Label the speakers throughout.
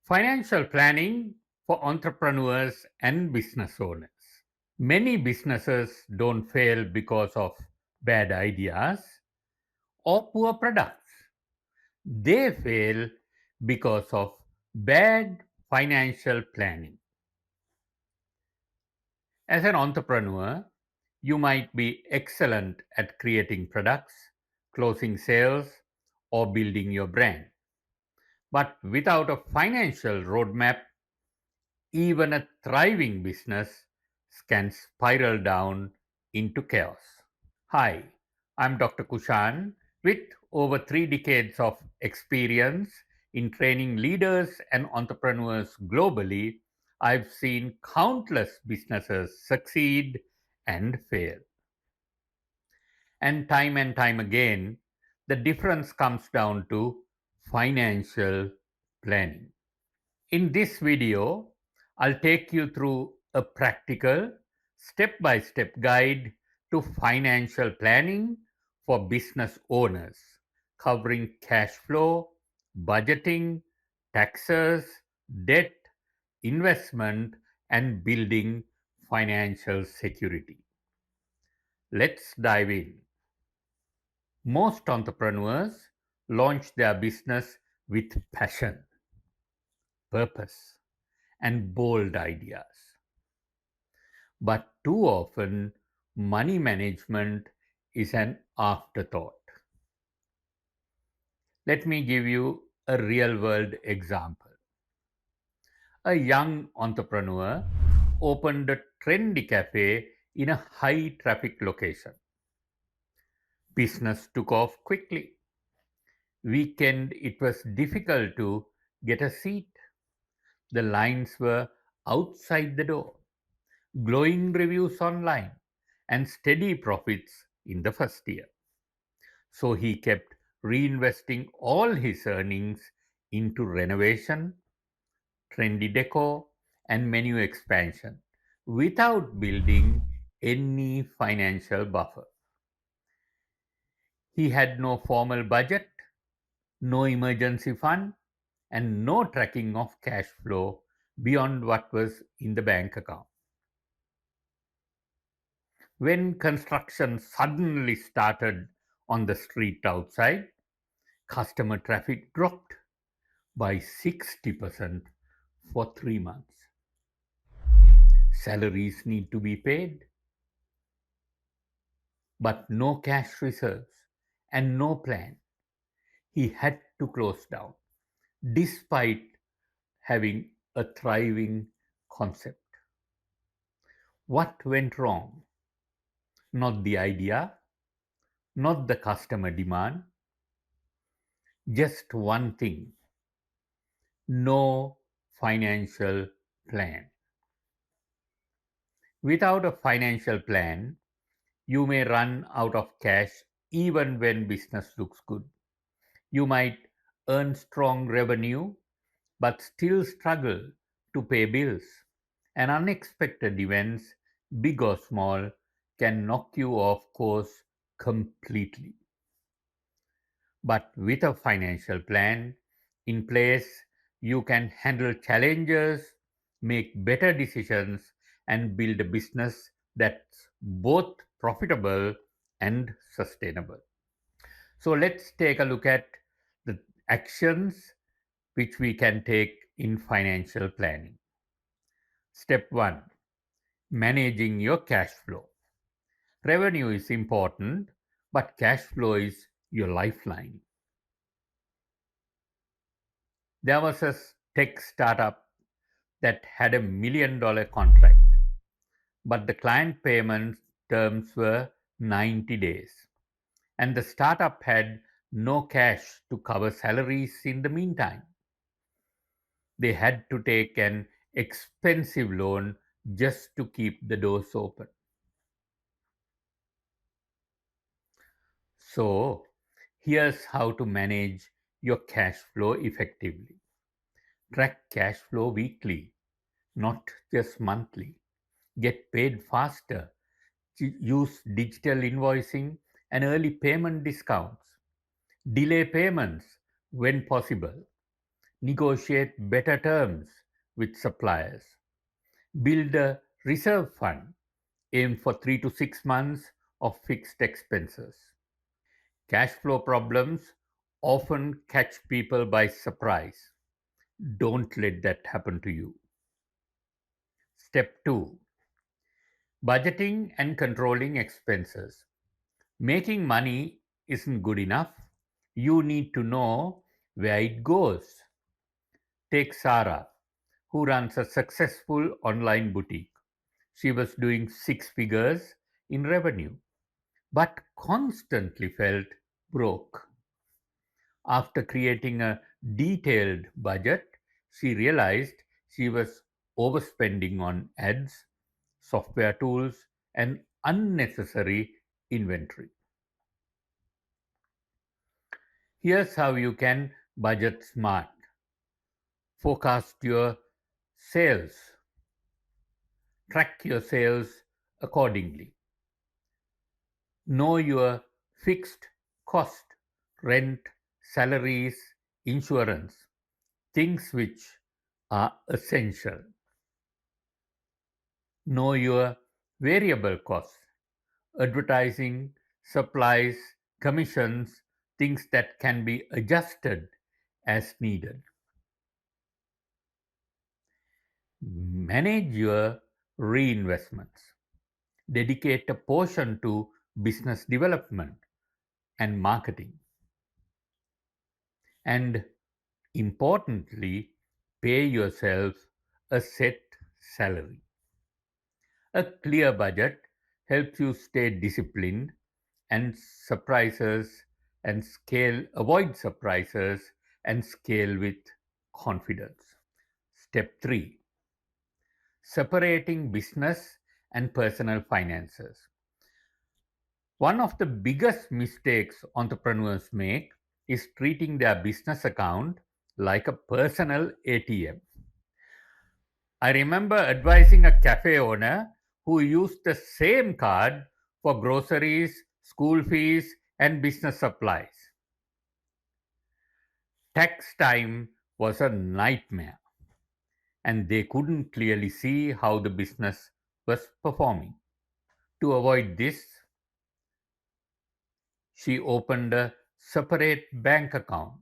Speaker 1: Financial planning for entrepreneurs and business owners. Many businesses don't fail because of bad ideas or poor products. They fail because of bad financial planning. As an entrepreneur, you might be excellent at creating products, closing sales, or building your brand. But without a financial roadmap, even a thriving business can spiral down into chaos. Hi, I'm Dr. Kushan. With over 3 decades of experience in training leaders and entrepreneurs globally, I've seen countless businesses succeed and fail. And time again, the difference comes down to financial planning. In this video, I'll take you through a practical, step by step guide to financial planning for business owners, covering cash flow, budgeting, taxes, debt, investment, and building financial security. Let's dive in. Most entrepreneurs launch their business with passion, purpose, and bold ideas. But too often, money management is an afterthought. Let me give you a real world example. A young entrepreneur opened a trendy cafe in a high traffic location. Business took off quickly. Weekend, it was difficult to get a seat. The lines were outside the door, glowing reviews online, and steady profits in the first year. So he kept reinvesting all his earnings into renovation, trendy decor, and menu expansion without building any financial buffer. He had no formal budget, no emergency fund, and no tracking of cash flow beyond what was in the bank account. When construction suddenly started on the street outside, customer traffic dropped by 60% for 3 months. Salaries need to be paid, but no cash reserves and no plan. He had to close down despite having a thriving concept. What went wrong? Not the idea, not the customer demand, just one thing: no financial plan. Without a financial plan, you may run out of cash even when business looks good. You might earn strong revenue but still struggle to pay bills. And unexpected events, big or small, can knock you off course completely. But with a financial plan in place, you can handle challenges, make better decisions, and build a business that's both profitable and sustainable. So let's take a look at the actions which we can take in financial planning. Step 1: managing your cash flow. Revenue is important, but cash flow is your lifeline. There was a tech startup that had $1 million contract, but the client payment terms were 90 days, and the startup had no cash to cover salaries in the meantime. They had to take an expensive loan just to keep the doors open. So, here's how to manage your cash flow effectively. Track cash flow weekly, not just monthly. Get paid faster. Use digital invoicing and early payment discounts. Delay payments when possible. Negotiate better terms with suppliers. Build a reserve fund. Aim for 3 to 6 months of fixed expenses. Cash flow problems often catch people by surprise. Don't let that happen to you. Step 2: Budgeting and controlling expenses. Making money isn't good enough. You need to know where it goes. Take Sarah, who runs a successful online boutique. She was doing six figures in revenue, but constantly felt broke. After creating a detailed budget, she realized she was overspending on ads, software tools, and unnecessary inventory. Here's how you can budget smart. Forecast your sales, track your sales accordingly. Know your fixed cost, rent, salaries, insurance, things which are essential. Know your variable costs, advertising, supplies, commissions, things that can be adjusted as needed. Manage your reinvestments. Dedicate a portion to business development and marketing. And importantly, pay yourself a set salary. A clear budget helps you stay disciplined and surprises and avoid surprises and scale with confidence. Step 3: Separating business and personal finances. One of the biggest mistakes entrepreneurs make is treating their business account like a personal ATM. I remember advising a cafe owner who used the same card for groceries, school fees, and business supplies. Tax time was a nightmare, and they couldn't clearly see how the business was performing. To avoid this, she opened a separate bank account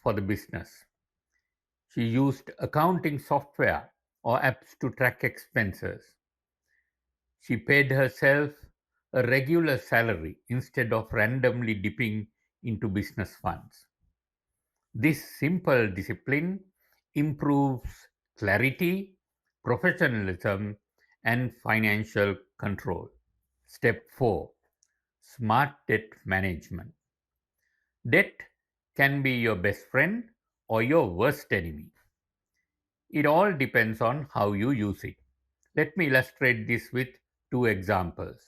Speaker 1: for the business. She used accounting software or apps to track expenses. She paid herself a regular salary instead of randomly dipping into business funds. This simple discipline improves clarity, professionalism, and financial control. Step 4: Smart debt management. Debt can be your best friend or your worst enemy. It all depends on how you use it. Let me illustrate this with two examples.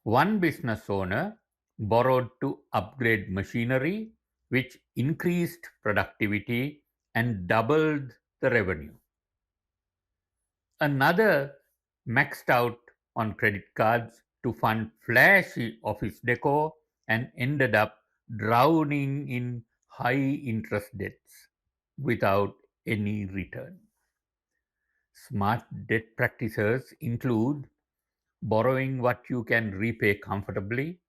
Speaker 1: One business owner borrowed to upgrade machinery, which increased productivity and doubled the revenue. Another maxed out on credit cards to fund flashy office decor and ended up drowning in high interest debts without any return. Smart debt practices include borrowing what you can repay comfortably,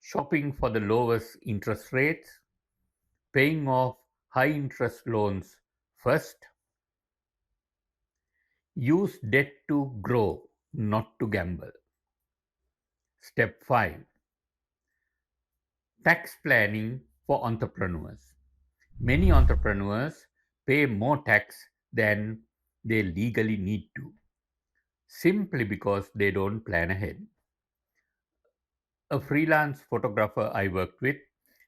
Speaker 1: shopping for the lowest interest rates, paying off high interest loans first. Use debt to grow, not to gamble. Step 5: Tax planning for entrepreneurs. Many entrepreneurs pay more tax than they legally need to, simply because they don't plan ahead. A freelance photographer I worked with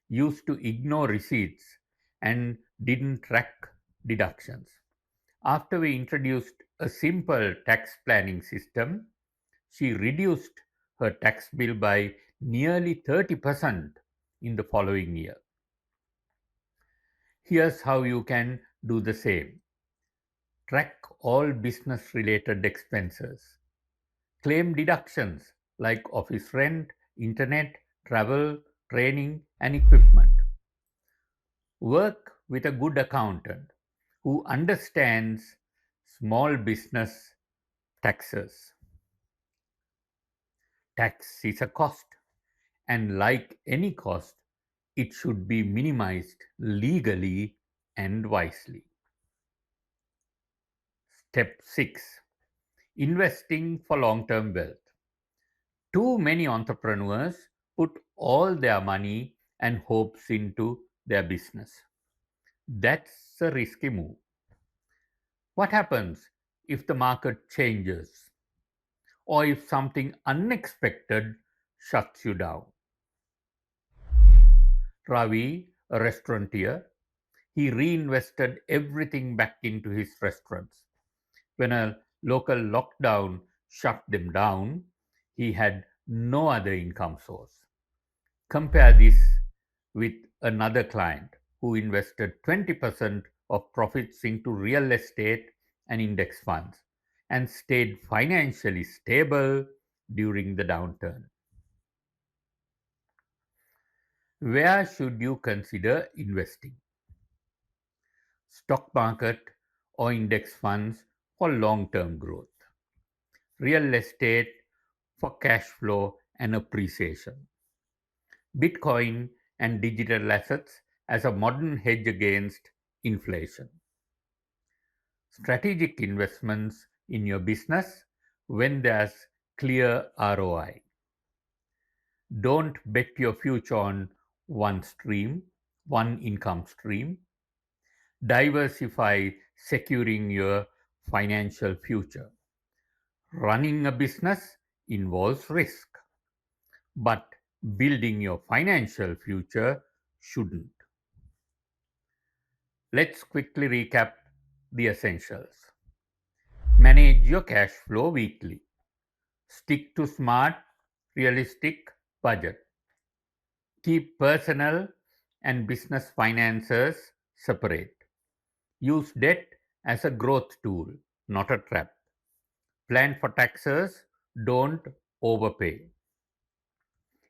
Speaker 1: used to ignore receipts and didn't track deductions. After we introduced a simple tax planning system, she reduced her tax bill by nearly 30% in the following year. Here's how you can do the same. Track all business related expenses. Claim deductions like office rent, internet, travel, training, and equipment. Work with a good accountant who understands small business taxes. Tax is a cost, and like any cost, it should be minimized legally and wisely. Step 6: Investing for long term wealth. Too many entrepreneurs put all their money and hopes into their business. That's a risky move. What happens if the market changes or if something unexpected shuts you down? Ravi, a restaurateur, he reinvested everything back into his restaurants. When a local lockdown shut them down, he had no other income source. Compare this with another client who invested 20% of profits into real estate and index funds and stayed financially stable during the downturn. Where should you consider investing? Stock market or index funds for long-term growth, real estate for cash flow and appreciation, Bitcoin and digital assets as a modern hedge against inflation, strategic investments in your business when there's clear ROI. Don't bet your future on one income stream. Diversify, securing your financial future. Running a business involves risk, but building your financial future shouldn't. Let's quickly recap the essentials. Manage your cash flow weekly. Stick to smart, realistic budget. Keep personal and business finances separate. Use debt as a growth tool, not a trap. Plan for taxes, don't overpay.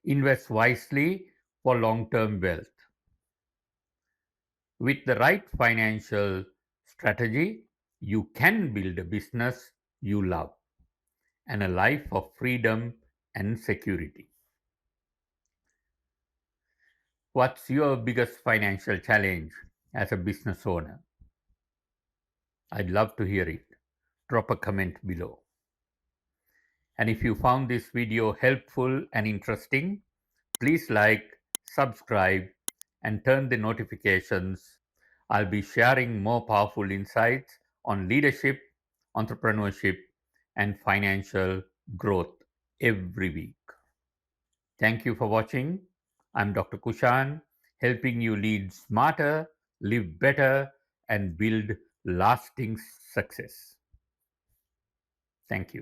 Speaker 1: Invest wisely for long term wealth. With the right financial strategy, you can build a business you love and a life of freedom and security. What's your biggest financial challenge as a business owner? I'd love to hear it. Drop a comment below. And if you found this video helpful and interesting, please like, subscribe, and turn the notifications. I'll be sharing more powerful insights on leadership, entrepreneurship, and financial growth every week. Thank you for watching. I'm Dr. Kushan, helping you lead smarter, live better, and build lasting success. Thank you.